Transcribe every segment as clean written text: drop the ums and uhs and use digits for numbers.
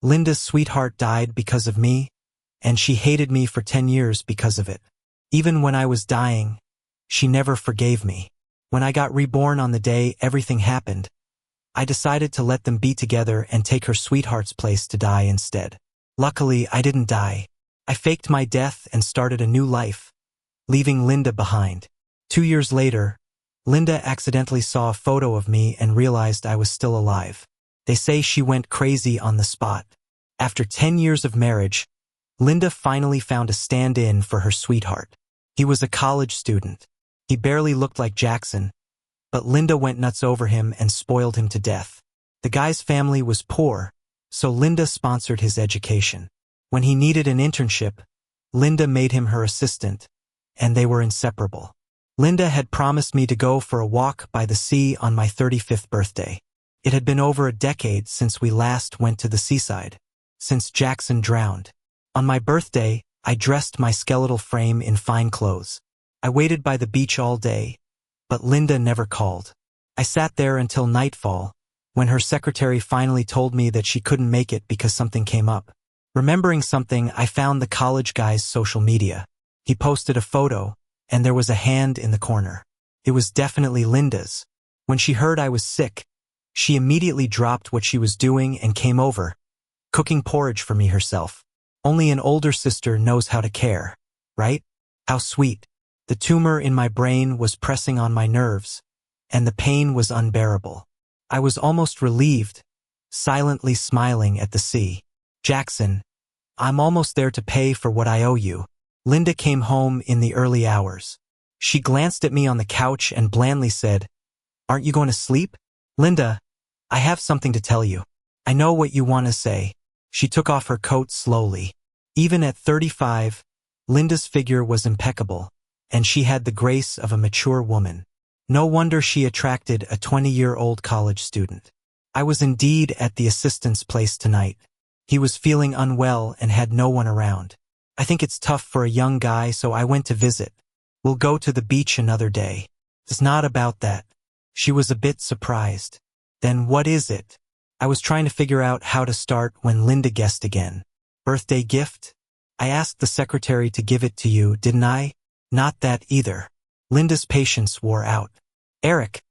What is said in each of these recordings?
Linda's sweetheart died because of me, and she hated me for 10 years because of it. Even when I was dying, she never forgave me. When I got reborn on the day everything happened, I decided to let them be together and take her sweetheart's place to die instead. Luckily, I didn't die. I faked my death and started a new life, leaving Linda behind. 2 years later, Linda accidentally saw a photo of me and realized I was still alive. They say she went crazy on the spot. After 10 years of marriage, Linda finally found a stand-in for her sweetheart. He was a college student. He barely looked like Jackson, but Linda went nuts over him and spoiled him to death. The guy's family was poor, so Linda sponsored his education. When he needed an internship, Linda made him her assistant, and they were inseparable. Linda had promised me to go for a walk by the sea on my 35th birthday. It had been over a decade since we last went to the seaside, since Jackson drowned. On my birthday, I dressed my skeletal frame in fine clothes. I waited by the beach all day, but Linda never called. I sat there until nightfall, when her secretary finally told me that she couldn't make it because something came up. Remembering something, I found the college guy's social media. He posted a photo, and there was a hand in the corner. It was definitely Linda's. When she heard I was sick, she immediately dropped what she was doing and came over, cooking porridge for me herself. Only an older sister knows how to care, right? How sweet. The tumor in my brain was pressing on my nerves, and the pain was unbearable. I was almost relieved, silently smiling at the sea. Jackson, I'm almost there to pay for what I owe you. Linda came home in the early hours. She glanced at me on the couch and blandly said, "Aren't you going to sleep?" "Linda, I have something to tell you." "I know what you want to say." She took off her coat slowly. Even at 35, Linda's figure was impeccable, and she had the grace of a mature woman. No wonder she attracted a 20-year-old college student. I was indeed at the assistant's place tonight. He was feeling unwell and had no one around. I think it's tough for a young guy, so I went to visit. We'll go to the beach another day. It's not about that. She was a bit surprised. Then what is it? I was trying to figure out how to start when Linda guessed again. Birthday gift? I asked the secretary to give it to you, didn't I? Not that either. Linda's patience wore out. Eric,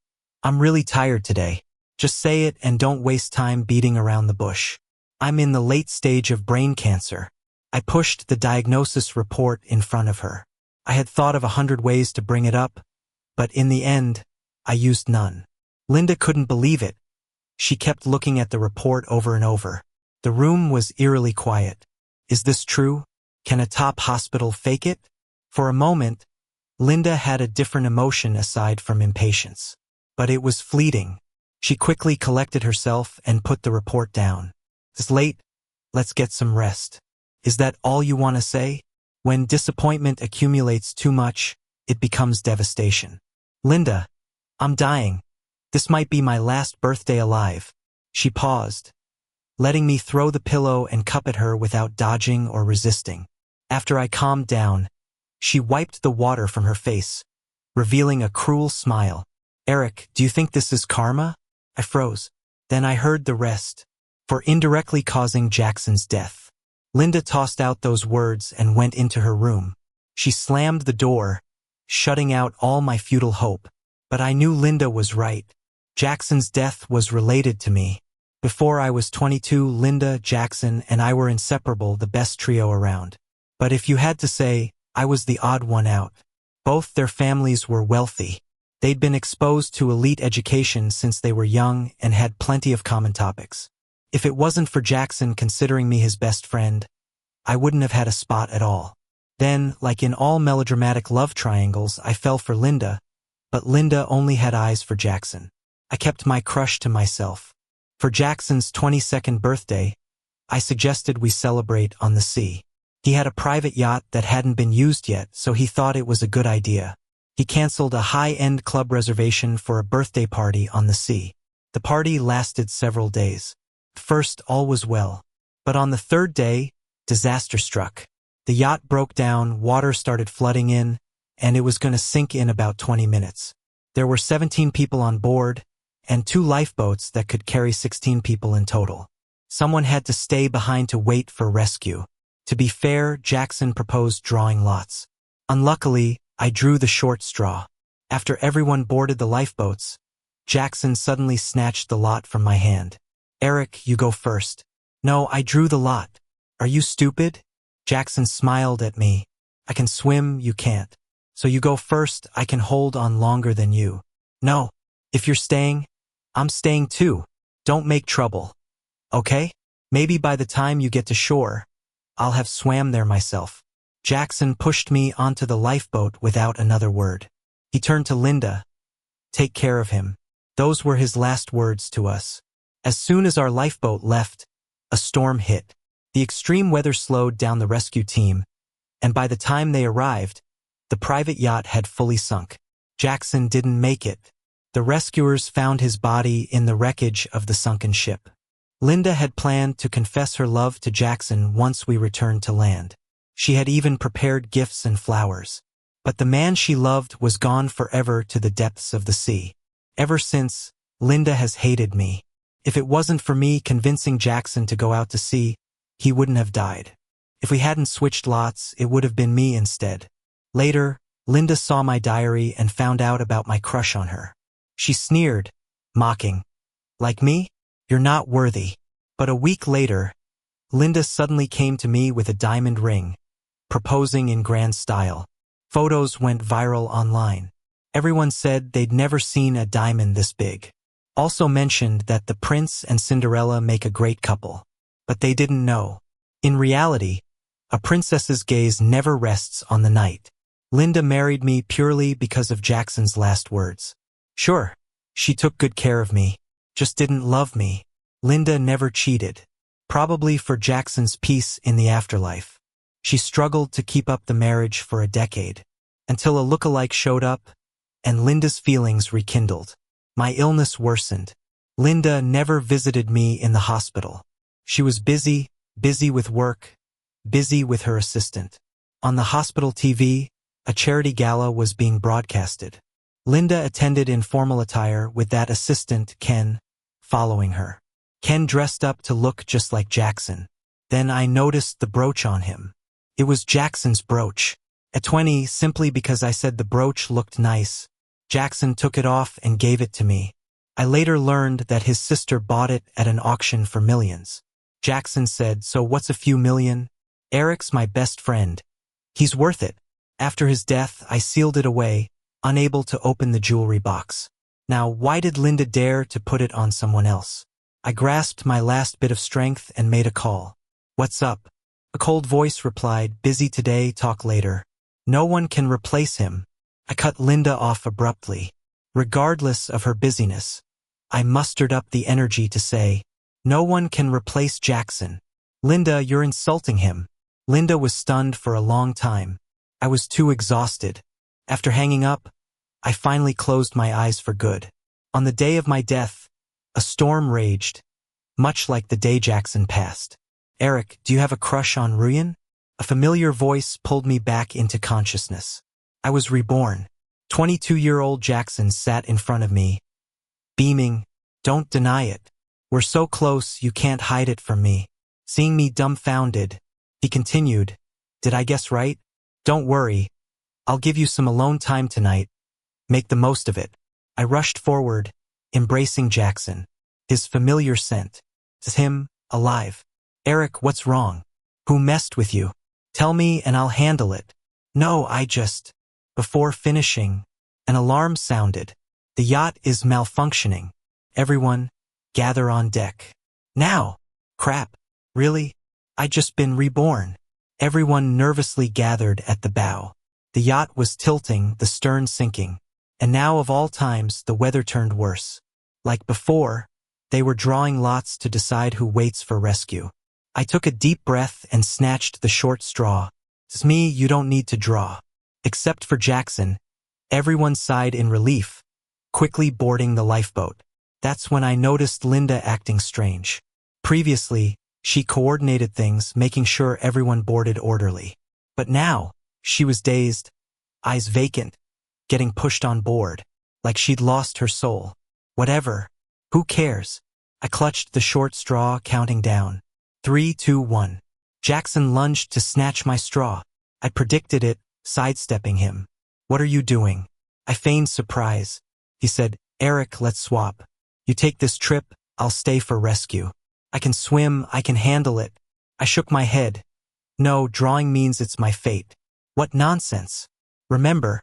I'm really tired today. Just say it and don't waste time beating around the bush. I'm in the late stage of brain cancer. I pushed the diagnosis report in front of her. I had thought of 100 ways to bring it up, but in the end, I used none. Linda couldn't believe it. She kept looking at the report over and over. The room was eerily quiet. Is this true? Can a top hospital fake it? For a moment, Linda had a different emotion aside from impatience. But it was fleeting. She quickly collected herself and put the report down. It's late. Let's get some rest. Is that all you want to say? When disappointment accumulates too much, it becomes devastation. Linda, I'm dying. This might be my last birthday alive. She paused, letting me throw the pillow and cup at her without dodging or resisting. After I calmed down, she wiped the water from her face, revealing a cruel smile. Eric, do you think this is karma? I froze. Then I heard the rest. For indirectly causing Jackson's death. Linda tossed out those words and went into her room. She slammed the door, shutting out all my futile hope. But I knew Linda was right. Jackson's death was related to me. Before I was 22, Linda, Jackson, and I were inseparable, the best trio around. But if you had to say, I was the odd one out. Both their families were wealthy. They'd been exposed to elite education since they were young and had plenty of common topics. If it wasn't for Jackson considering me his best friend, I wouldn't have had a spot at all. Then, like in all melodramatic love triangles, I fell for Linda, but Linda only had eyes for Jackson. I kept my crush to myself. For Jackson's 22nd birthday, I suggested we celebrate on the sea. He had a private yacht that hadn't been used yet, so he thought it was a good idea. He canceled a high-end club reservation for a birthday party on the sea. The party lasted several days. First, all was well. But on the third day, disaster struck. The yacht broke down, water started flooding in, and it was going to sink in about 20 minutes. There were 17 people on board, and 2 lifeboats that could carry 16 people in total. Someone had to stay behind to wait for rescue. To be fair, Jackson proposed drawing lots. Unluckily, I drew the short straw. After everyone boarded the lifeboats, Jackson suddenly snatched the lot from my hand. Eric, you go first. No, I drew the lot. Are you stupid? Jackson smiled at me. I can swim, you can't. So you go first, I can hold on longer than you. No. If you're staying, I'm staying too. Don't make trouble. Okay? Maybe by the time you get to shore, I'll have swam there myself. Jackson pushed me onto the lifeboat without another word. He turned to Linda. Take care of him. Those were his last words to us. As soon as our lifeboat left, a storm hit. The extreme weather slowed down the rescue team, and by the time they arrived, the private yacht had fully sunk. Jackson didn't make it. The rescuers found his body in the wreckage of the sunken ship. Linda had planned to confess her love to Jackson once we returned to land. She had even prepared gifts and flowers. But the man she loved was gone forever to the depths of the sea. Ever since, Linda has hated me. If it wasn't for me convincing Jackson to go out to sea, he wouldn't have died. If we hadn't switched lots, it would have been me instead. Later, Linda saw my diary and found out about my crush on her. She sneered, mocking. Like me? You're not worthy. But a week later, Linda suddenly came to me with a diamond ring, proposing in grand style. Photos went viral online. Everyone said they'd never seen a diamond this big. Also mentioned that the prince and Cinderella make a great couple. But they didn't know. In reality, a princess's gaze never rests on the knight. Linda married me purely because of Jackson's last words. Sure, she took good care of me, just didn't love me. Linda never cheated. Probably for Jackson's peace in the afterlife. She struggled to keep up the marriage for a decade, until a look-alike showed up, and Linda's feelings rekindled. My illness worsened. Linda never visited me in the hospital. She was busy with work, busy with her assistant. On the hospital TV, a charity gala was being broadcasted. Linda attended in formal attire with that assistant, Ken, following her. Ken dressed up to look just like Jackson. Then I noticed the brooch on him. It was Jackson's brooch. At 20, simply because I said the brooch looked nice, Jackson took it off and gave it to me. I later learned that his sister bought it at an auction for millions. Jackson said, so what's a few million? Eric's my best friend. He's worth it. After his death, I sealed it away, unable to open the jewelry box. Now, why did Linda dare to put it on someone else? I grasped my last bit of strength and made a call. What's up? A cold voice replied, busy today, talk later. No one can replace him. I cut Linda off abruptly. Regardless of her busyness, I mustered up the energy to say, no one can replace Jackson. Linda, you're insulting him. Linda was stunned for a long time. I was too exhausted. After hanging up, I finally closed my eyes for good. On the day of my death, a storm raged, much like the day Jackson passed. Eric, do you have a crush on Ruyan? A familiar voice pulled me back into consciousness. I was reborn. 22-year-old Jackson sat in front of me, beaming. Don't deny it. We're so close you can't hide it from me. Seeing me dumbfounded, he continued, did I guess right? Don't worry. I'll give you some alone time tonight. Make the most of it. I rushed forward, embracing Jackson. His familiar scent. It's him, alive. Eric, what's wrong? Who messed with you? Tell me and I'll handle it. No, Before finishing, an alarm sounded. The yacht is malfunctioning. Everyone, gather on deck. Now! Crap. Really? I'd just been reborn. Everyone nervously gathered at the bow. The yacht was tilting, the stern sinking. And now of all times, the weather turned worse. Like before, they were drawing lots to decide who waits for rescue. I took a deep breath and snatched the short straw. It's me, you don't need to draw. Except for Jackson. Everyone sighed in relief, quickly boarding the lifeboat. That's when I noticed Linda acting strange. Previously, she coordinated things, making sure everyone boarded orderly. But now, she was dazed, eyes vacant, getting pushed on board, like she'd lost her soul. Whatever. Who cares? I clutched the short straw, counting down. 3, 2, 1. Jackson lunged to snatch my straw. I predicted it, sidestepping him. What are you doing? I feigned surprise. He said, Eric, let's swap. You take this trip, I'll stay for rescue. I can swim, I can handle it. I shook my head. No, drawing means it's my fate. What nonsense. Remember,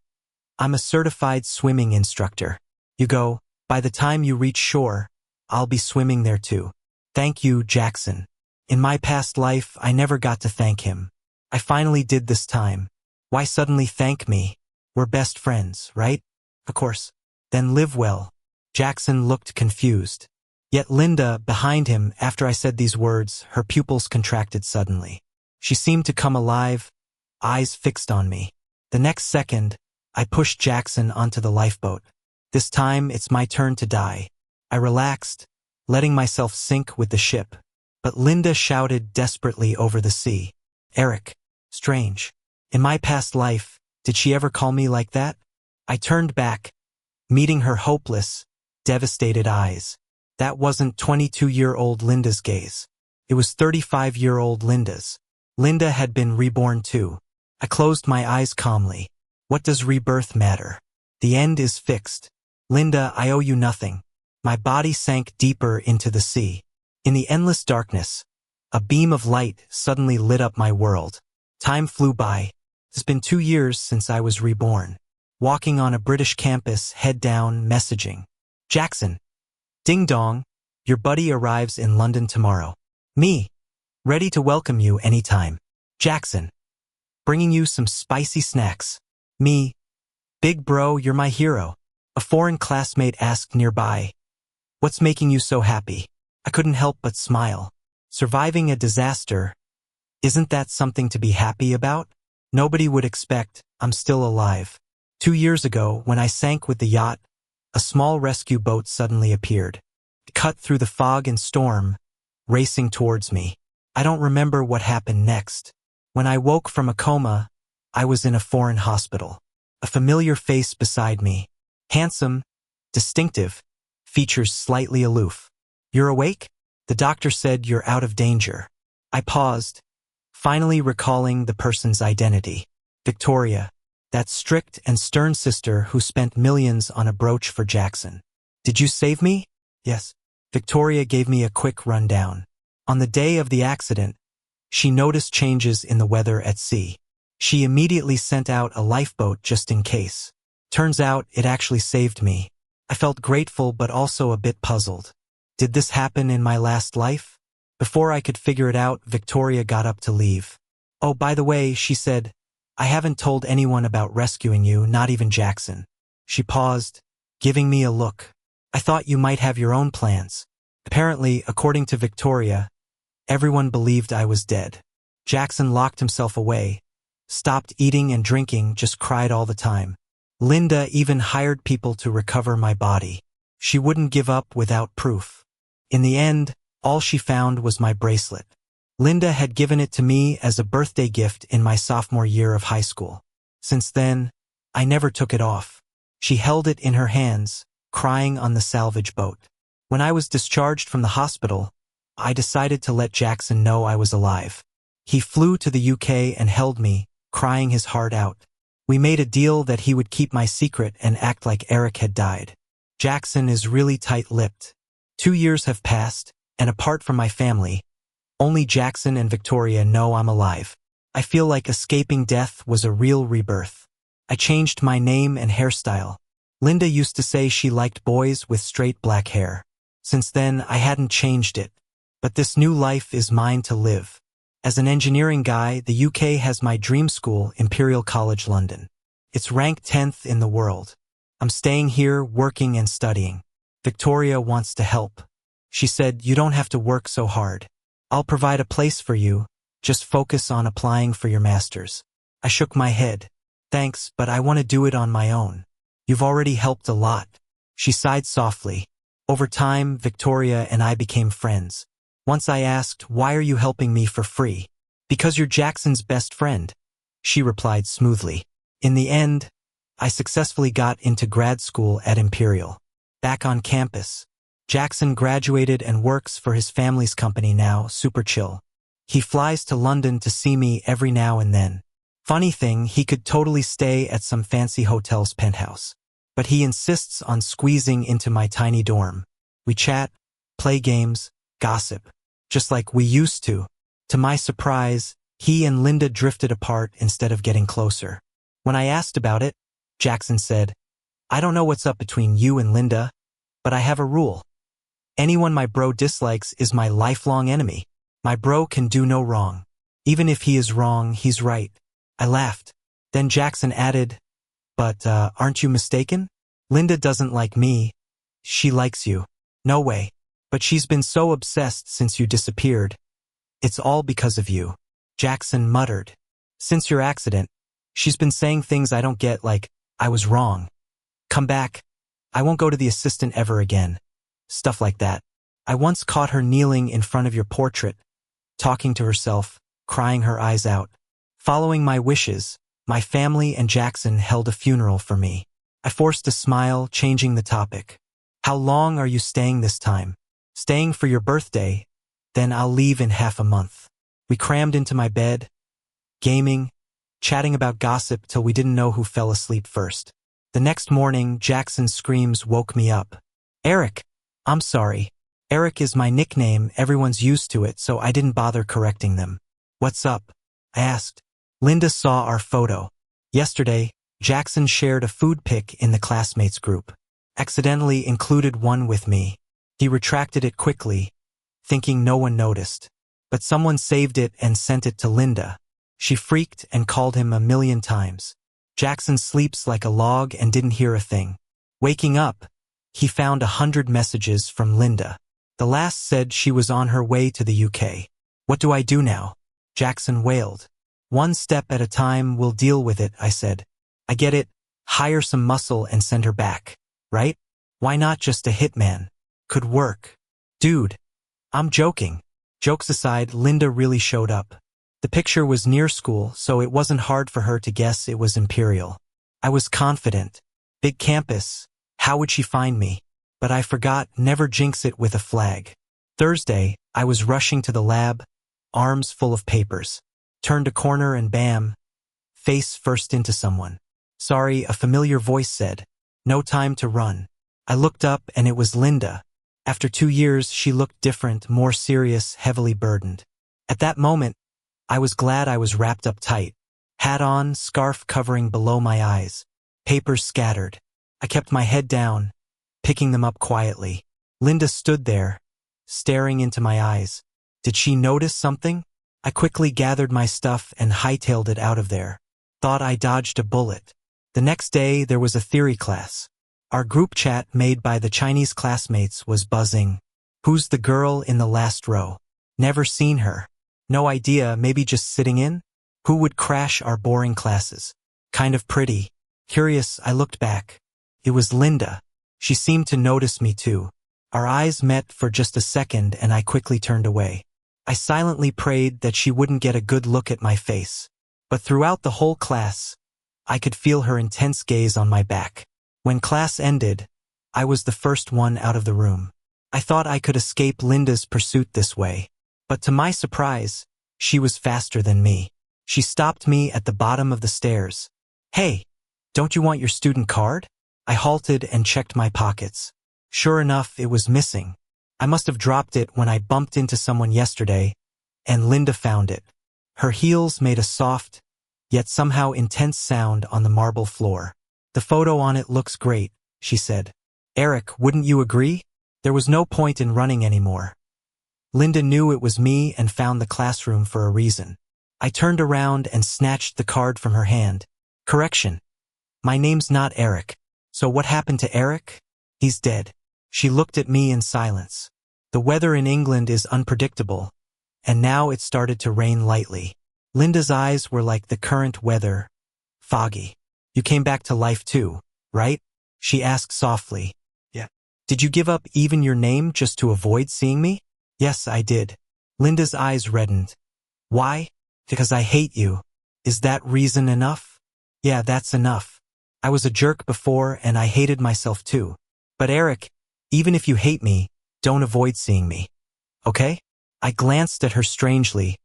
I'm a certified swimming instructor. You go, by the time you reach shore, I'll be swimming there too. Thank you, Jackson. In my past life, I never got to thank him. I finally did this time. Why suddenly thank me? We're best friends, right? Of course. Then live well. Jackson looked confused. Yet Linda, behind him, after I said these words, her pupils contracted suddenly. She seemed to come alive, eyes fixed on me. The next second, I pushed Jackson onto the lifeboat. This time, it's my turn to die. I relaxed, letting myself sink with the ship. But Linda shouted desperately over the sea. Eric, strange. In my past life, did she ever call me like that? I turned back, meeting her hopeless, devastated eyes. That wasn't 22-year-old Linda's gaze. It was 35-year-old Linda's. Linda had been reborn too. I closed my eyes calmly. What does rebirth matter? The end is fixed. Linda, I owe you nothing. My body sank deeper into the sea. In the endless darkness, a beam of light suddenly lit up my world. Time flew by. It's been 2 years since I was reborn. Walking on a British campus, head down, messaging. Jackson. Ding dong. Your buddy arrives in London tomorrow. Me. Ready to welcome you anytime. Jackson. Bringing you some spicy snacks. Me. Big bro, you're my hero. A foreign classmate asked nearby. What's making you so happy? I couldn't help but smile. Surviving a disaster. Isn't that something to be happy about? Nobody would expect I'm still alive. 2 years ago, when I sank with the yacht, a small rescue boat suddenly appeared. It cut through the fog and storm, racing towards me. I don't remember what happened next. When I woke from a coma, I was in a foreign hospital. A familiar face beside me. Handsome, distinctive, features slightly aloof. You're awake? The doctor said you're out of danger. I paused, finally recalling the person's identity. Victoria, that strict and stern sister who spent millions on a brooch for Jackson. Did you save me? Yes. Victoria gave me a quick rundown. On the day of the accident, she noticed changes in the weather at sea. She immediately sent out a lifeboat just in case. Turns out it actually saved me. I felt grateful but also a bit puzzled. Did this happen in my last life? Before I could figure it out, Victoria got up to leave. Oh, by the way, she said, I haven't told anyone about rescuing you, not even Jackson. She paused, giving me a look. I thought you might have your own plans. Apparently, according to Victoria, everyone believed I was dead. Jackson locked himself away, stopped eating and drinking, just cried all the time. Linda even hired people to recover my body. She wouldn't give up without proof. In the end, all she found was my bracelet. Linda had given it to me as a birthday gift in my sophomore year of high school. Since then, I never took it off. She held it in her hands, crying on the salvage boat. When I was discharged from the hospital, I decided to let Jackson know I was alive. He flew to the UK and held me, crying his heart out. We made a deal that he would keep my secret and act like Eric had died. Jackson is really tight-lipped. 2 years have passed, and apart from my family, only Jackson and Victoria know I'm alive. I feel like escaping death was a real rebirth. I changed my name and hairstyle. Linda used to say she liked boys with straight black hair. Since then, I hadn't changed it. But this new life is mine to live. As an engineering guy, the UK has my dream school, Imperial College London. It's ranked 10th in the world. I'm staying here, working and studying. Victoria wants to help. She said, you don't have to work so hard. I'll provide a place for you. Just focus on applying for your master's. I shook my head. Thanks, but I want to do it on my own. You've already helped a lot. She sighed softly. Over time, Victoria and I became friends. Once I asked, why are you helping me for free? Because you're Jackson's best friend. She replied smoothly. In the end, I successfully got into grad school at Imperial. Back on campus, Jackson graduated and works for his family's company now, super chill. He flies to London to see me every now and then. Funny thing, he could totally stay at some fancy hotel's penthouse. But he insists on squeezing into my tiny dorm. We chat, play games, gossip, just like we used to. To my surprise, he and Linda drifted apart instead of getting closer. When I asked about it, Jackson said, "I don't know what's up between you and Linda, but I have a rule. Anyone my bro dislikes is my lifelong enemy. My bro can do no wrong. Even if he is wrong, he's right." I laughed. Then Jackson added, "But, aren't you mistaken? Linda doesn't like me. She likes you." "No way. But she's been so obsessed since you disappeared. It's all because of you." Jackson muttered. "Since your accident, she's been saying things I don't get, like, I was wrong. Come back. I won't go to the assistant ever again." Stuff like that. I once caught her kneeling in front of your portrait, talking to herself, crying her eyes out. Following my wishes, my family and Jackson held a funeral for me. I forced a smile, changing the topic. "How long are you staying this time?" "Staying for your birthday, then I'll leave in half a month." We crammed into my bed, gaming, chatting about gossip till we didn't know who fell asleep first. The next morning, Jackson's screams woke me up. "Eric!" "I'm sorry. Eric is my nickname, everyone's used to it, so I didn't bother correcting them." "What's up?" I asked. Linda saw our photo. Yesterday, Jackson shared a food pic in the classmates group. Accidentally included one with me. He retracted it quickly, thinking no one noticed. But someone saved it and sent it to Linda. She freaked and called him a million times. Jackson sleeps like a log and didn't hear a thing. Waking up, he found 100 messages from Linda. The last said she was on her way to the UK. "What do I do now?" Jackson wailed. "One step at a time, we'll deal with it," I said. "I get it. Hire some muscle and send her back. Right? Why not just a hitman? Could work." "Dude, I'm joking." Jokes aside, Linda really showed up. The picture was near school, so it wasn't hard for her to guess it was Imperial. I was confident. Big campus. How would she find me? But I forgot, never jinx it with a flag. Thursday, I was rushing to the lab, arms full of papers. Turned a corner and bam, face first into someone. "Sorry," a familiar voice said. "No time to run." I looked up and it was Linda. After 2 years, she looked different, more serious, heavily burdened. At that moment, I was glad I was wrapped up tight. Hat on, scarf covering below my eyes. Papers scattered. I kept my head down, picking them up quietly. Linda stood there, staring into my eyes. Did she notice something? I quickly gathered my stuff and hightailed it out of there. Thought I dodged a bullet. The next day, there was a theory class. Our group chat made by the Chinese classmates was buzzing. "Who's the girl in the last row? Never seen her. No idea, maybe just sitting in? Who would crash our boring classes? Kind of pretty." Curious, I looked back. It was Linda. She seemed to notice me too. Our eyes met for just a second and I quickly turned away. I silently prayed that she wouldn't get a good look at my face. But throughout the whole class, I could feel her intense gaze on my back. When class ended, I was the first one out of the room. I thought I could escape Linda's pursuit this way. But to my surprise, she was faster than me. She stopped me at the bottom of the stairs. "Hey, don't you want your student card?" I halted and checked my pockets. Sure enough, it was missing. I must have dropped it when I bumped into someone yesterday, and Linda found it. Her heels made a soft, yet somehow intense sound on the marble floor. "The photo on it looks great," she said. "Eric, wouldn't you agree?" There was no point in running anymore. Linda knew it was me and found the classroom for a reason. I turned around and snatched the card from her hand. "Correction. My name's not Eric. So what happened to Eric? He's dead." She looked at me in silence. The weather in England is unpredictable, and now it started to rain lightly. Linda's eyes were like the current weather, foggy. "You came back to life too, right?" she asked softly. "Yeah." "Did you give up even your name just to avoid seeing me?" "Yes, I did." Linda's eyes reddened. "Why?" "Because I hate you." "Is that reason enough?" "Yeah, that's enough. I was a jerk before and I hated myself too. But Eric, even if you hate me, Don't avoid seeing me. Okay? I glanced at her strangely.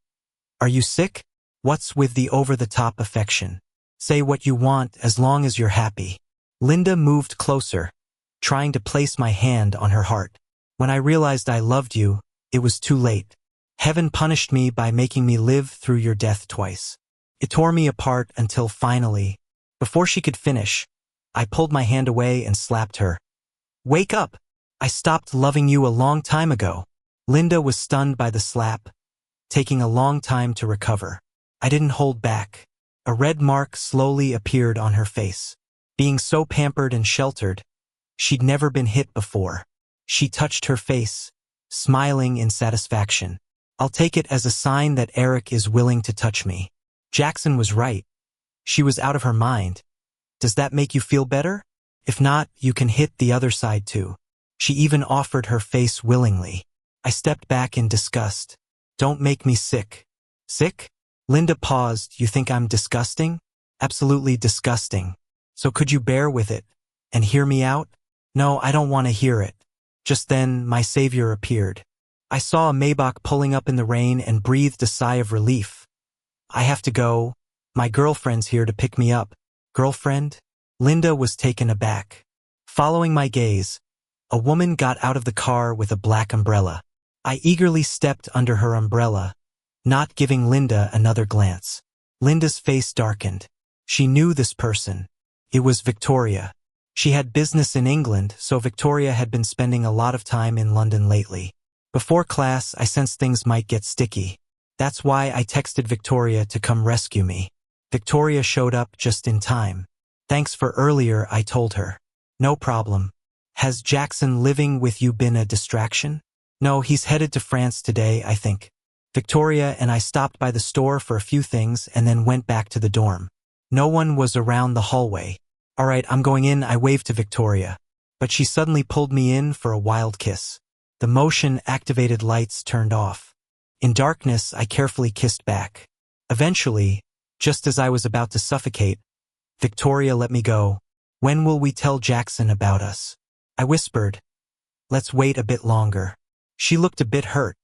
Are you sick? What's with the over-the-top affection? Say what you want as long as you're happy. Linda moved closer, trying to place my hand on her heart. When I realized I loved you, it was too late. Heaven punished me by making me live through your death twice. It tore me apart until finally, before she could finish, I pulled my hand away and slapped her. Wake up! I stopped loving you a long time ago. Linda was stunned by the slap, taking a long time to recover. I didn't hold back. A red mark slowly appeared on her face. Being so pampered and sheltered, she'd never been hit before. She touched her face, smiling in satisfaction. I'll take it as a sign that Eric is willing to touch me. Jackson was right. She was out of her mind. Does that make you feel better? If not, you can hit the other side too. She even offered her face willingly. I stepped back in disgust. Don't make me sick. Sick? Linda paused. You think I'm disgusting? Absolutely disgusting. So could you bear with it and hear me out? No, I don't want to hear it. Just then, my savior appeared. I saw a Maybach pulling up in the rain and breathed a sigh of relief. I have to go. My girlfriend's here to pick me up. Girlfriend? Linda was taken aback. Following my gaze, a woman got out of the car with a black umbrella. I eagerly stepped under her umbrella, not giving Linda another glance. Linda's face darkened. She knew this person. It was Victoria. She had business in England, so Victoria had been spending a lot of time in London lately. Before class, I sensed things might get sticky. That's why I texted Victoria to come rescue me. Victoria showed up just in time. Thanks for earlier, I told her. No problem. Has Jackson living with you been a distraction? No, he's headed to France today, I think. Victoria and I stopped by the store for a few things and then went back to the dorm. No one was around the hallway. All right, I'm going in, I waved to Victoria. But she suddenly pulled me in for a wild kiss. The motion-activated lights turned off. In darkness, I carefully kissed back. Eventually, just as I was about to suffocate, Victoria let me go. When will we tell Jackson about us? I whispered. Let's wait a bit longer. She looked a bit hurt.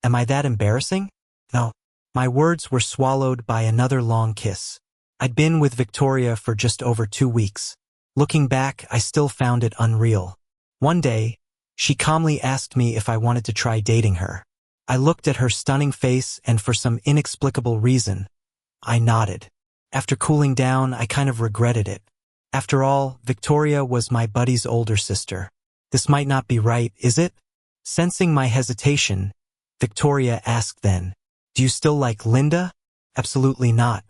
Am I that embarrassing? No. My words were swallowed by another long kiss. I'd been with Victoria for just over 2 weeks. Looking back, I still found it unreal. One day, she calmly asked me if I wanted to try dating her. I looked at her stunning face and for some inexplicable reason, I nodded. After cooling down, I kind of regretted it. After all, Victoria was my buddy's older sister. This might not be right, is it? Sensing my hesitation, Victoria asked then, do you still like Linda? Absolutely not.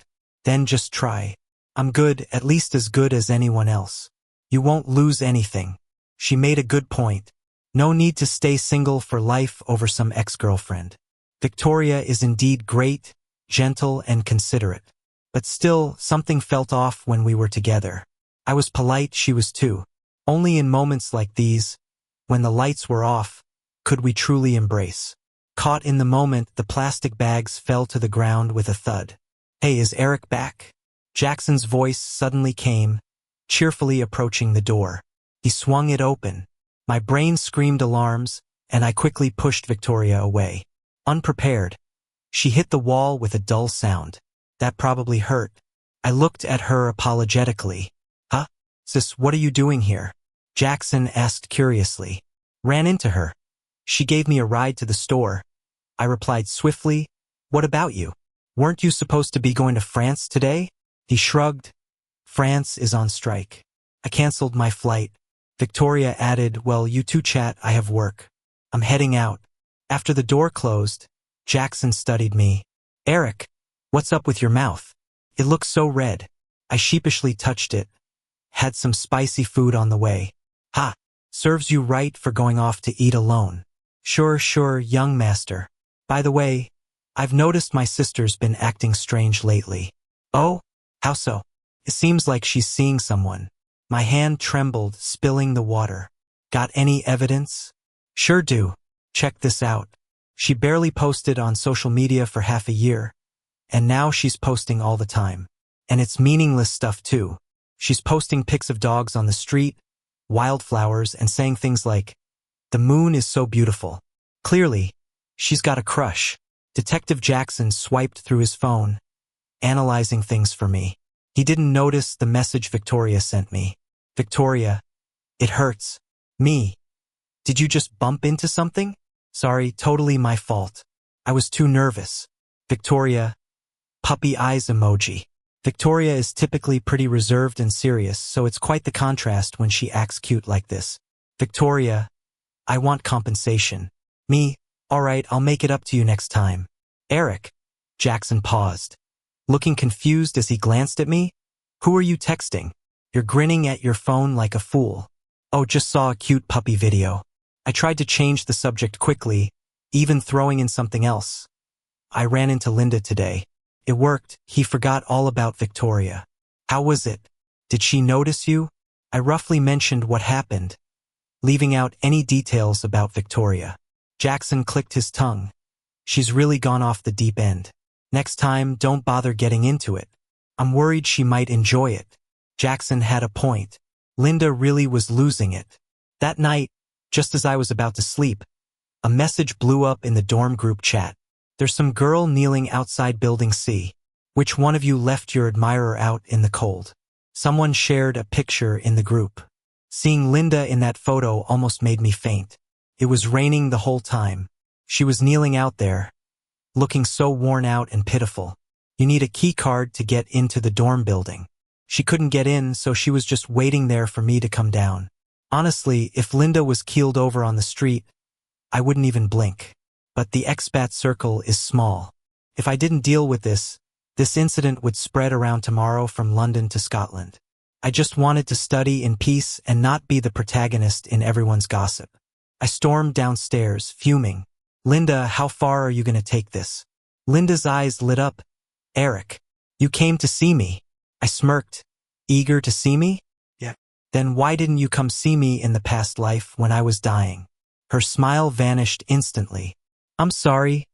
Then just try. I'm good, at least as good as anyone else. You won't lose anything. She made a good point. No need to stay single for life over some ex-girlfriend. Victoria is indeed great, gentle, and considerate. But still, something felt off when we were together. I was polite, she was too. Only in moments like these, when the lights were off, could we truly embrace. Caught in the moment, the plastic bags fell to the ground with a thud. Hey, is Eric back? Jackson's voice suddenly came, cheerfully approaching the door. He swung it open. My brain screamed alarms, and I quickly pushed Victoria away. Unprepared, she hit the wall with a dull sound. That probably hurt. I looked at her apologetically. Huh? Sis, what are you doing here? Jackson asked curiously. Ran into her. She gave me a ride to the store. I replied swiftly, what about you? Weren't you supposed to be going to France today? He shrugged. France is on strike. I canceled my flight. Victoria added, well, you two chat, I have work. I'm heading out. After the door closed, Jackson studied me. Eric, what's up with your mouth? It looks so red. I sheepishly touched it. Had some spicy food on the way. Ha! Serves you right for going off to eat alone. Sure, young master. By the way, I've noticed my sister's been acting strange lately. Oh? How so? It seems like she's seeing someone. My hand trembled, spilling the water. Got any evidence? Sure do. Check this out. She barely posted on social media for half a year, and now she's posting all the time. And it's meaningless stuff too. She's posting pics of dogs on the street, wildflowers, and saying things like, The moon is so beautiful. Clearly, she's got a crush. Detective Jackson swiped through his phone, analyzing things for me. He didn't notice the message Victoria sent me. Victoria, it hurts. Me. Did you just bump into something? Sorry, totally my fault. I was too nervous. Victoria, puppy eyes emoji. Victoria is typically pretty reserved and serious, so it's quite the contrast when she acts cute like this. Victoria, I want compensation. Me, alright, I'll make it up to you next time. Eric. Jackson paused, looking confused as he glanced at me. Who are you texting? You're grinning at your phone like a fool. Oh, just saw a cute puppy video. I tried to change the subject quickly, even throwing in something else. I ran into Linda today. It worked. He forgot all about Victoria. How was it? Did she notice you? I roughly mentioned what happened, leaving out any details about Victoria. Jackson clicked his tongue. She's really gone off the deep end. Next time, don't bother getting into it. I'm worried she might enjoy it. Jackson had a point. Linda really was losing it. That night, just as I was about to sleep, a message blew up in the dorm group chat. There's some girl kneeling outside building C. Which one of you left your admirer out in the cold? Someone shared a picture in the group. Seeing Linda in that photo almost made me faint. It was raining the whole time. She was kneeling out there, looking so worn out and pitiful. You need a key card to get into the dorm building. She couldn't get in, so she was just waiting there for me to come down. Honestly, if Linda was keeled over on the street, I wouldn't even blink. But the expat circle is small. If I didn't deal with this incident would spread around tomorrow from London to Scotland. I just wanted to study in peace and not be the protagonist in everyone's gossip. I stormed downstairs, fuming. Linda, how far are you going to take this? Linda's eyes lit up. Eric, you came to see me. I smirked. Eager to see me? Yeah. Then why didn't you come see me in the past life when I was dying? Her smile vanished instantly. I'm sorry,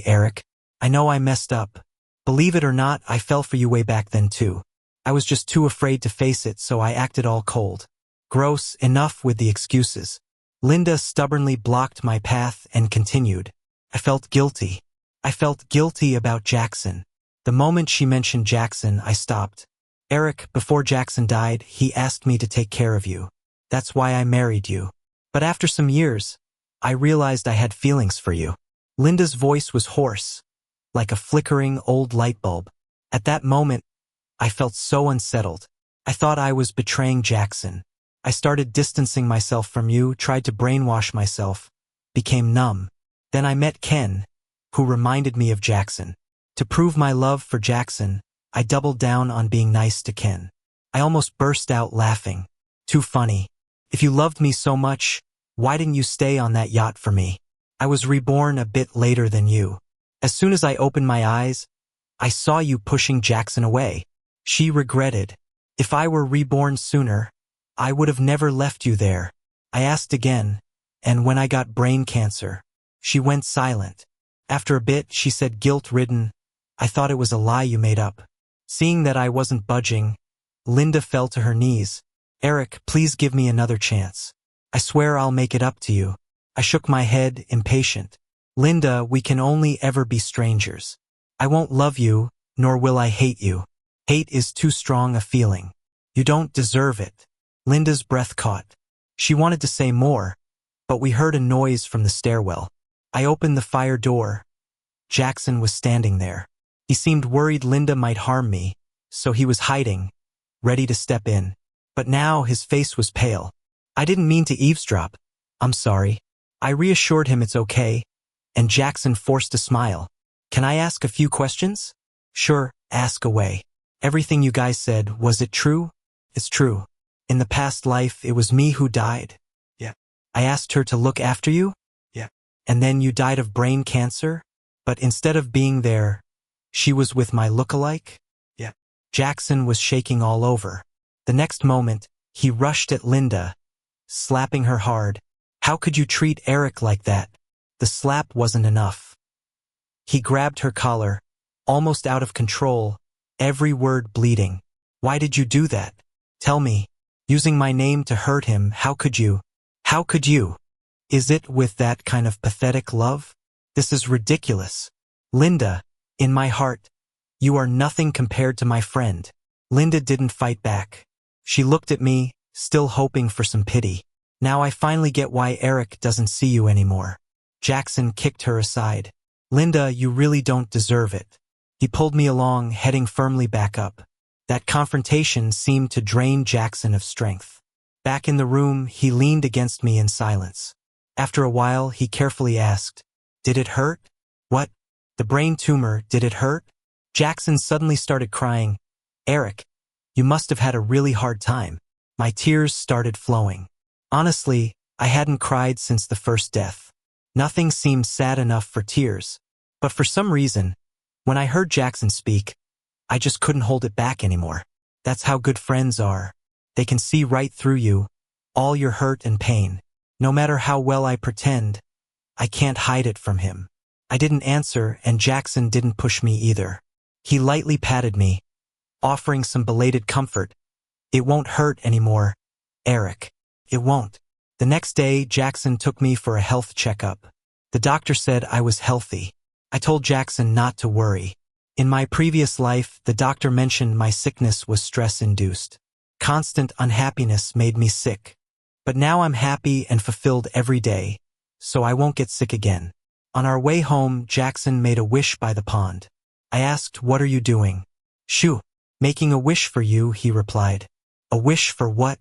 Eric. I know I messed up. Believe it or not, I fell for you way back then too. I was just too afraid to face it, so I acted all cold. Gross, enough with the excuses. Linda stubbornly blocked my path and continued. I felt guilty. I felt guilty about Jackson. The moment she mentioned Jackson, I stopped. Eric, before Jackson died, he asked me to take care of you. That's why I married you. But after some years, I realized I had feelings for you. Linda's voice was hoarse, like a flickering old light bulb. At that moment, I felt so unsettled. I thought I was betraying Jackson. I started distancing myself from you, tried to brainwash myself, became numb. Then I met Ken, who reminded me of Jackson. To prove my love for Jackson, I doubled down on being nice to Ken. I almost burst out laughing. Too funny. If you loved me so much, why didn't you stay on that yacht for me? I was reborn a bit later than you. As soon as I opened my eyes, I saw you pushing Jackson away. She regretted. If I were reborn sooner, I would have never left you there. I asked again, and when I got brain cancer, she went silent. After a bit, she said guilt-ridden, I thought it was a lie you made up. Seeing that I wasn't budging, Linda fell to her knees. Eric, please give me another chance. I swear I'll make it up to you. I shook my head, impatient. Linda, we can only ever be strangers. I won't love you, nor will I hate you. Hate is too strong a feeling. You don't deserve it. Linda's breath caught. She wanted to say more, but we heard a noise from the stairwell. I opened the fire door. Jackson was standing there. He seemed worried Linda might harm me, so he was hiding, ready to step in. But now his face was pale. I didn't mean to eavesdrop. I'm sorry. I reassured him it's okay, and Jackson forced a smile. Can I ask a few questions? Sure, ask away. Everything you guys said, was it true? It's true. In the past life, it was me who died. Yeah. I asked her to look after you? Yeah. And then you died of brain cancer? But instead of being there, she was with my lookalike? Yeah. Jackson was shaking all over. The next moment, he rushed at Linda, slapping her hard. How could you treat Eric like that? The slap wasn't enough. He grabbed her collar, almost out of control, every word bleeding. Why did you do that? Tell me. Using my name to hurt him, how could you? How could you? Is it with that kind of pathetic love? This is ridiculous. Linda, in my heart, you are nothing compared to my friend. Linda didn't fight back. She looked at me, still hoping for some pity. Now I finally get why Eric doesn't see you anymore. Jackson kicked her aside. Linda, you really don't deserve it. He pulled me along, heading firmly back up. That confrontation seemed to drain Jackson of strength. Back in the room, he leaned against me in silence. After a while, he carefully asked, "Did it hurt?" "What? The brain tumor, did it hurt?" Jackson suddenly started crying. "Eric, you must have had a really hard time." My tears started flowing. Honestly, I hadn't cried since the first death. Nothing seemed sad enough for tears. But for some reason, when I heard Jackson speak, I just couldn't hold it back anymore. That's how good friends are. They can see right through you, all your hurt and pain. No matter how well I pretend, I can't hide it from him. I didn't answer, and Jackson didn't push me either. He lightly patted me, offering some belated comfort. "It won't hurt anymore, Eric. It won't." The next day, Jackson took me for a health checkup. The doctor said I was healthy. I told Jackson not to worry. In my previous life, the doctor mentioned my sickness was stress-induced. Constant unhappiness made me sick. But now I'm happy and fulfilled every day, so I won't get sick again. On our way home, Jackson made a wish by the pond. I asked, "What are you doing?" "Shoo, making a wish for you," he replied. "A wish for what?"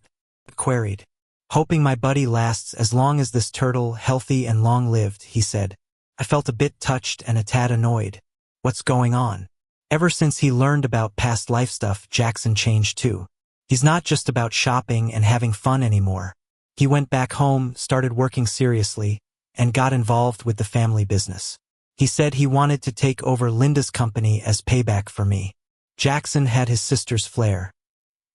I queried. "Hoping my buddy lasts as long as this turtle, healthy and long-lived," he said. I felt a bit touched and a tad annoyed. What's going on? Ever since he learned about past life stuff, Jackson changed too. He's not just about shopping and having fun anymore. He went back home, started working seriously, and got involved with the family business. He said he wanted to take over Linda's company as payback for me. Jackson had his sister's flair.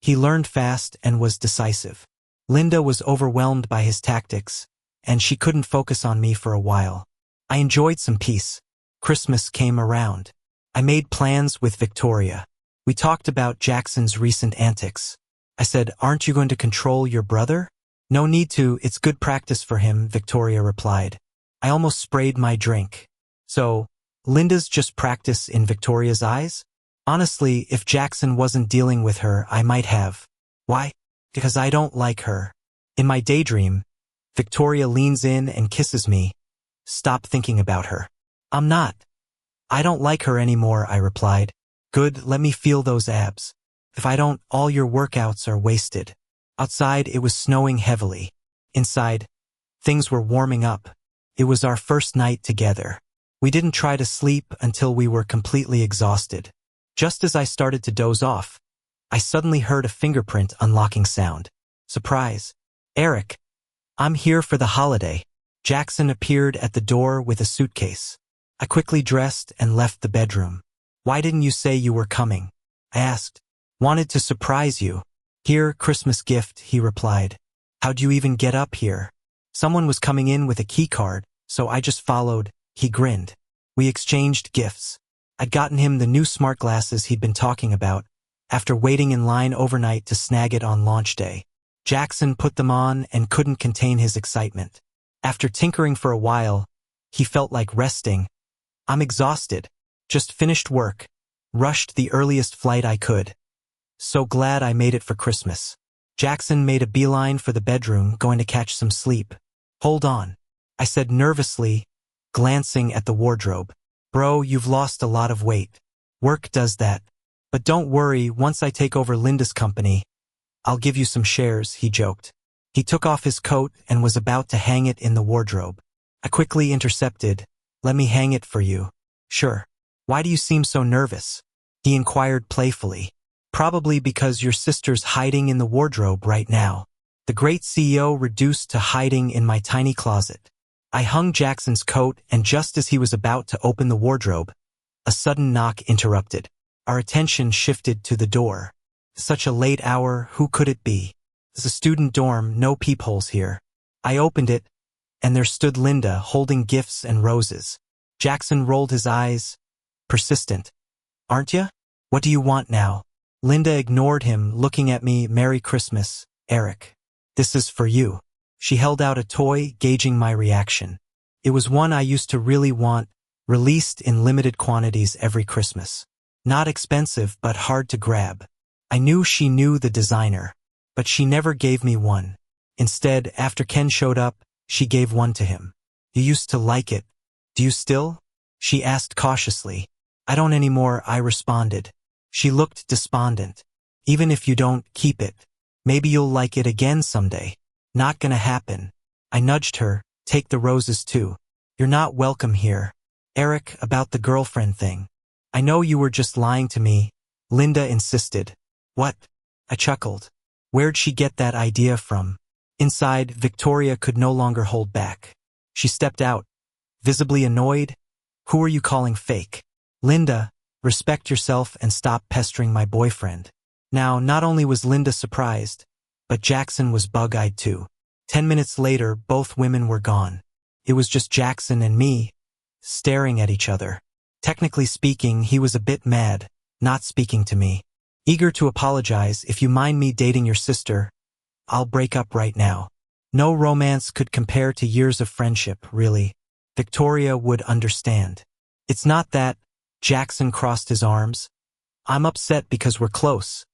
He learned fast and was decisive. Linda was overwhelmed by his tactics, and she couldn't focus on me for a while. I enjoyed some peace. Christmas came around. I made plans with Victoria. We talked about Jackson's recent antics. I said, "Aren't you going to control your brother?" "No need to, it's good practice for him," Victoria replied. I almost sprayed my drink. So, Linda's just practice in Victoria's eyes? Honestly, if Jackson wasn't dealing with her, I might have. Why? Because I don't like her. In my daydream, Victoria leans in and kisses me. "Stop thinking about her." "I'm not. I don't like her anymore," I replied. "Good, let me feel those abs. If I don't, all your workouts are wasted." Outside, it was snowing heavily. Inside, things were warming up. It was our first night together. We didn't try to sleep until we were completely exhausted. Just as I started to doze off, I suddenly heard a fingerprint unlocking sound. Surprise. "Eric, I'm here for the holiday." Jackson appeared at the door with a suitcase. I quickly dressed and left the bedroom. "Why didn't you say you were coming?" I asked. "Wanted to surprise you." "Here, Christmas gift," he replied. "How'd you even get up here?" "Someone was coming in with a key card, so I just followed." He grinned. We exchanged gifts. I'd gotten him the new smart glasses he'd been talking about, after waiting in line overnight to snag it on launch day. Jackson put them on and couldn't contain his excitement. After tinkering for a while, he felt like resting. "I'm exhausted. Just finished work. Rushed the earliest flight I could. So glad I made it for Christmas." Jackson made a beeline for the bedroom, going to catch some sleep. "Hold on," I said nervously, glancing at the wardrobe. "Bro, you've lost a lot of weight. Work does that. But don't worry, once I take over Linda's company, I'll give you some shares," he joked. He took off his coat and was about to hang it in the wardrobe. I quickly intercepted. "Let me hang it for you." "Sure." "Why do you seem so nervous?" he inquired playfully. "Probably because your sister's hiding in the wardrobe right now." The great CEO reduced to hiding in my tiny closet. I hung Jackson's coat, and just as he was about to open the wardrobe, a sudden knock interrupted. Our attention shifted to the door. Such a late hour, who could it be? It's a student dorm, no peepholes here. I opened it, and there stood Linda holding gifts and roses. Jackson rolled his eyes. Persistent. "Aren't ya? What do you want now?" Linda ignored him, looking at me. "Merry Christmas, Eric. This is for you." She held out a toy, gauging my reaction. It was one I used to really want, released in limited quantities every Christmas. Not expensive, but hard to grab. I knew she knew the designer, but she never gave me one. Instead, after Ken showed up, she gave one to him. You used to like it. Do you still? She asked cautiously. I don't anymore, I responded. She looked despondent. Even if you don't, keep it. Maybe you'll like it again someday. Not gonna happen. I nudged her. Take the roses too. You're not welcome here. Eric, about the girlfriend thing. I know you were just lying to me. Linda insisted. What? I chuckled. Where'd she get that idea from? Inside, Victoria could no longer hold back. She stepped out, visibly annoyed. Who are you calling fake? Linda, respect yourself and stop pestering my boyfriend. Now, not only was Linda surprised, but Jackson was bug-eyed too. 10 minutes later, both women were gone. It was just Jackson and me, staring at each other. Technically speaking, he was a bit mad, not speaking to me. Eager to apologize, if you mind me dating your sister, I'll break up right now. No romance could compare to years of friendship, really. Victoria would understand. It's not that. Jackson crossed his arms. I'm upset because we're close.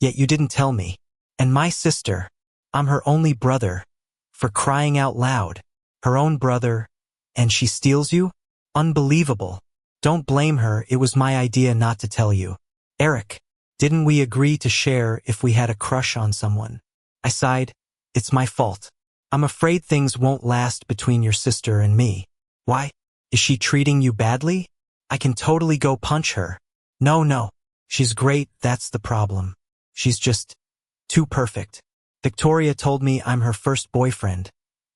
Yet you didn't tell me. And my sister. I'm her only brother. For crying out loud. Her own brother. And she steals you? Unbelievable. Don't blame her, it was my idea not to tell you. Eric, didn't we agree to share if we had a crush on someone? I sighed. It's my fault. I'm afraid things won't last between your sister and me. Why? Is she treating you badly? I can totally go punch her. No. She's great, that's the problem. She's just too perfect. Victoria told me I'm her first boyfriend.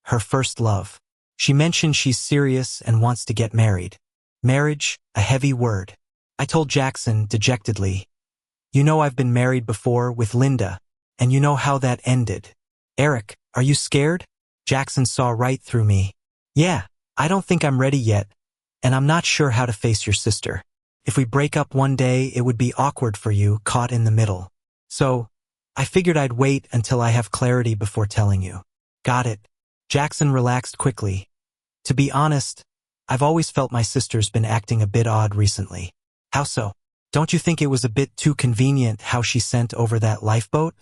Her first love. She mentioned she's serious and wants to get married. Marriage, a heavy word. I told Jackson dejectedly. You know I've been married before with Linda, and you know how that ended. Eric, are you scared? Jackson saw right through me. Yeah, I don't think I'm ready yet, and I'm not sure how to face your sister. If we break up one day, it would be awkward for you, caught in the middle. So, I figured I'd wait until I have clarity before telling you. Got it. Jackson relaxed quickly. To be honest, I've always felt my sister's been acting a bit odd recently. How so? Don't you think it was a bit too convenient how she sent over that lifeboat?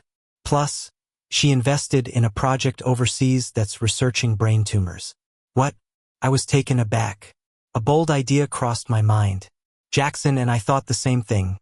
Plus, she invested in a project overseas that's researching brain tumors. What? I was taken aback. A bold idea crossed my mind. Jackson and I thought the same thing.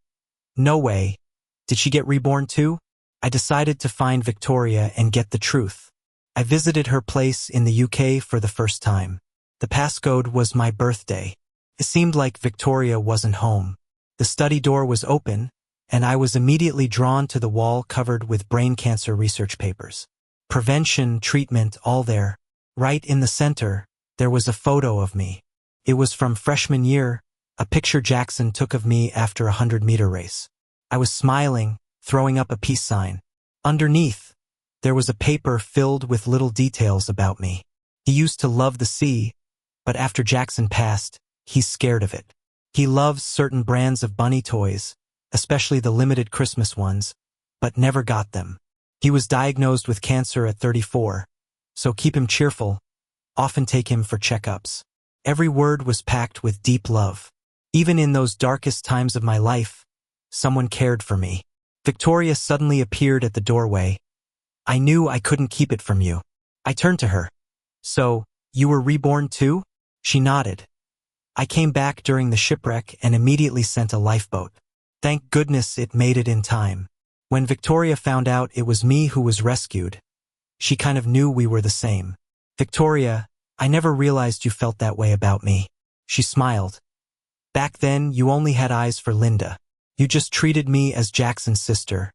No way. Did she get reborn too? I decided to find Victoria and get the truth. I visited her place in the UK for the first time. The passcode was my birthday. It seemed like Victoria wasn't home. The study door was open, and I was immediately drawn to the wall covered with brain cancer research papers. Prevention, treatment, all there. Right in the center, there was a photo of me. It was from freshman year, a picture Jackson took of me after a 100-meter race. I was smiling, throwing up a peace sign. Underneath, there was a paper filled with little details about me. He used to love the sea, but after Jackson passed, he's scared of it. He loves certain brands of bunny toys, especially the limited Christmas ones, but never got them. He was diagnosed with cancer at 34, so keep him cheerful, often take him for checkups. Every word was packed with deep love. Even in those darkest times of my life, someone cared for me. Victoria suddenly appeared at the doorway. I knew I couldn't keep it from you. I turned to her. So, you were reborn too? She nodded. I came back during the shipwreck and immediately sent a lifeboat. Thank goodness it made it in time. When Victoria found out it was me who was rescued, she kind of knew we were the same. Victoria, I never realized you felt that way about me. She smiled. Back then, you only had eyes for Linda. You just treated me as Jackson's sister,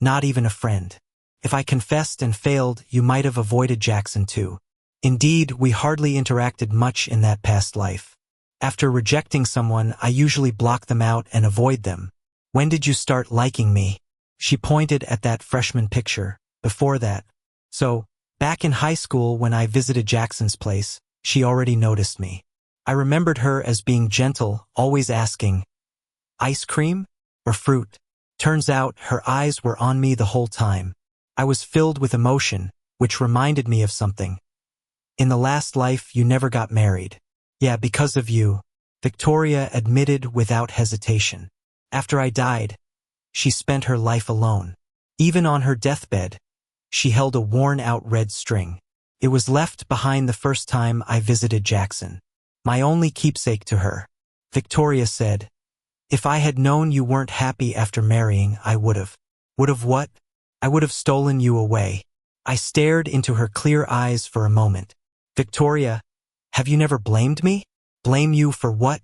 not even a friend. If I confessed and failed, you might have avoided Jackson too. Indeed, we hardly interacted much in that past life. After rejecting someone, I usually block them out and avoid them. When did you start liking me? She pointed at that freshman picture. Before that. So, back in high school when I visited Jackson's place, she already noticed me. I remembered her as being gentle, always asking, ice cream or fruit? Turns out her eyes were on me the whole time. I was filled with emotion, which reminded me of something. In the last life, you never got married. Yeah, because of you, Victoria admitted without hesitation. After I died, she spent her life alone. Even on her deathbed, she held a worn-out red string. It was left behind the first time I visited Jackson. My only keepsake to her. Victoria said, "If I had known you weren't happy after marrying, I would've." Would've what? I would've stolen you away. I stared into her clear eyes for a moment. Victoria, have you never blamed me? Blame you for what?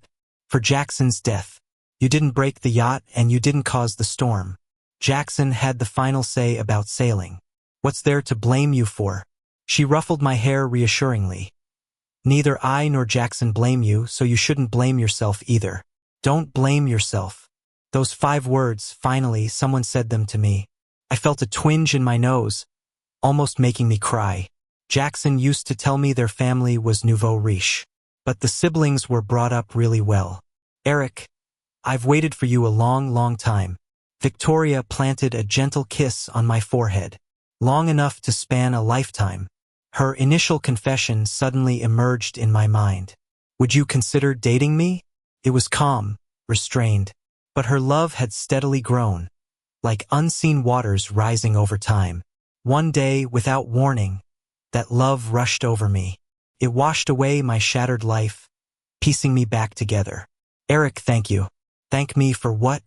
For Jackson's death. You didn't break the yacht and you didn't cause the storm. Jackson had the final say about sailing. What's there to blame you for? She ruffled my hair reassuringly. Neither I nor Jackson blame you, so you shouldn't blame yourself either. Don't blame yourself. Those 5 words, finally, someone said them to me. I felt a twinge in my nose, almost making me cry. Jackson used to tell me their family was nouveau riche. But the siblings were brought up really well. Eric, I've waited for you a long, long time. Victoria planted a gentle kiss on my forehead. Long enough to span a lifetime. Her initial confession suddenly emerged in my mind. Would you consider dating me? It was calm, restrained, but her love had steadily grown, like unseen waters rising over time. One day, without warning, that love rushed over me. It washed away my shattered life, piecing me back together. Eric, thank you. Thank me for what?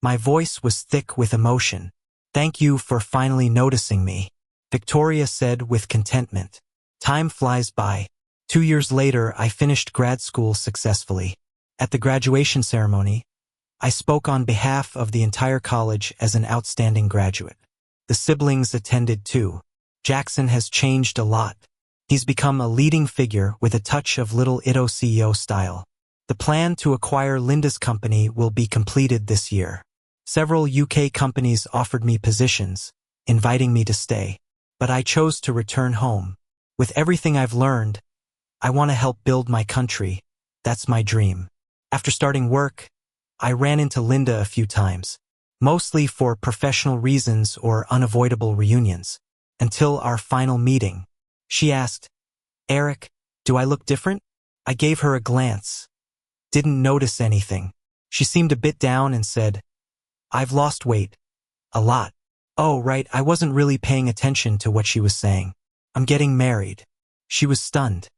My voice was thick with emotion. Thank you for finally noticing me, Victoria said with contentment. Time flies by. 2 years later, I finished grad school successfully. At the graduation ceremony, I spoke on behalf of the entire college as an outstanding graduate. The siblings attended too. Jackson has changed a lot. He's become a leading figure with a touch of Little Ito CEO style. The plan to acquire Linda's company will be completed this year. Several UK companies offered me positions, inviting me to stay. But I chose to return home. With everything I've learned, I want to help build my country. That's my dream. After starting work, I ran into Linda a few times, mostly for professional reasons or unavoidable reunions, until our final meeting. She asked, "Eric, do I look different?" I gave her a glance. Didn't notice anything. She seemed a bit down and said, "I've lost weight. A lot." Oh, right, I wasn't really paying attention to what she was saying. "I'm getting married." She was stunned.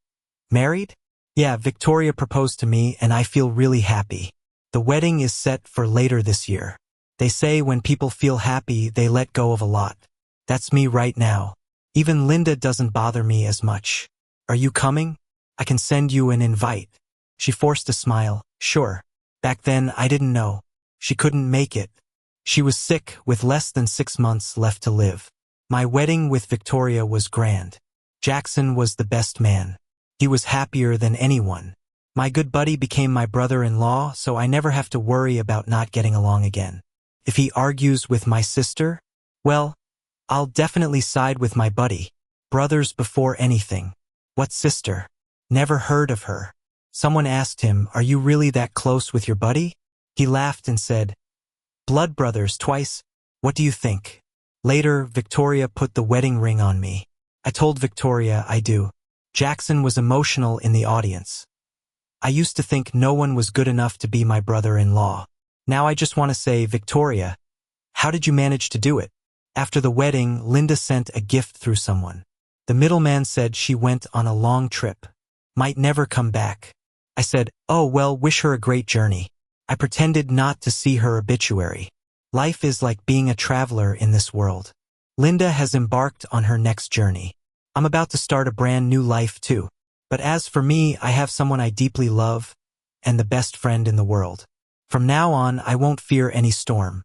Married? Yeah, Victoria proposed to me and I feel really happy. The wedding is set for later this year. They say when people feel happy, they let go of a lot. That's me right now. Even Linda doesn't bother me as much. Are you coming? I can send you an invite. She forced a smile. Sure. Back then, I didn't know. She couldn't make it. She was sick with less than 6 months left to live. My wedding with Victoria was grand. Jackson was the best man. He was happier than anyone. My good buddy became my brother-in-law, so I never have to worry about not getting along again. If he argues with my sister, well, I'll definitely side with my buddy. Brothers before anything. What sister? Never heard of her. Someone asked him, "Are you really that close with your buddy?" He laughed and said, "Blood brothers twice. What do you think?" Later, Victoria put the wedding ring on me. I told Victoria I do. Jackson was emotional in the audience. I used to think no one was good enough to be my brother-in-law. Now I just want to say, Victoria, how did you manage to do it? After the wedding, Linda sent a gift through someone. The middleman said she went on a long trip. Might never come back. I said, "Oh well, wish her a great journey." I pretended not to see her obituary. Life is like being a traveler in this world. Linda has embarked on her next journey. I'm about to start a brand new life too. But as for me, I have someone I deeply love and the best friend in the world. From now on, I won't fear any storm.